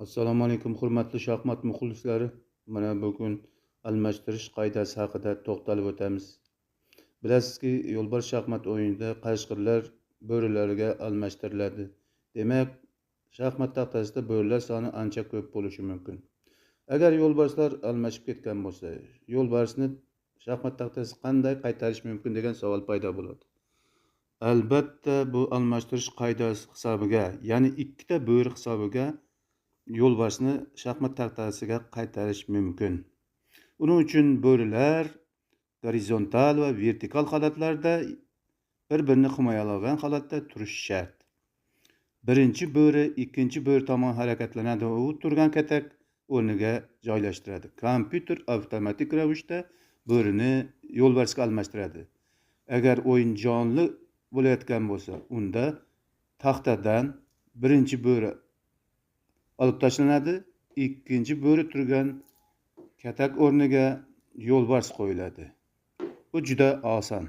Assalomu alaykum, hurmatli shaxmat muxlislari. Mana bugun almashtirish qoidasi haqida to'xtalib o'tamiz. Bilasizki, yo'lbars shaxmat o'yinida qashqirlar bo'rilarga almashtiriladi. Demak, shaxmat taxtasida bo'rilar soni ancha ko'p bo'lishi mumkin. Agar yo'lbarslar almashib ketgan bo'lsa, yo'lbarsni shaxmat taxtasi qanday qaytarish mumkin degan savol paydo bo'ladi. Albatta, bu almashtirish qoidasi hisobiga, ya'ni ikkita bo'ri hisobiga yo'lbarsni shaxmat taxtasiga qaytarish mumkin. Uning uchun bo'rilar gorizontal va vertikal holatlarda bir-birini himoyalagan holatda turishi shart. Birinchi bo'ri ikkinchi bo'ri tomon harakatlanadi va u turgan katak o'rniga joylashtiradi. Kompyuter avtomatik ravishda bo'rini yo'lbarsga almashtiradi. Agar o'yin jonli bo'layotgan bo'lsa, unda taxtadan birinchi bo'ri olib tashlanadi, ikkinchi bo'ri turgan katak o'rniga yo'lbars qo'yiladi. Bu juda oson.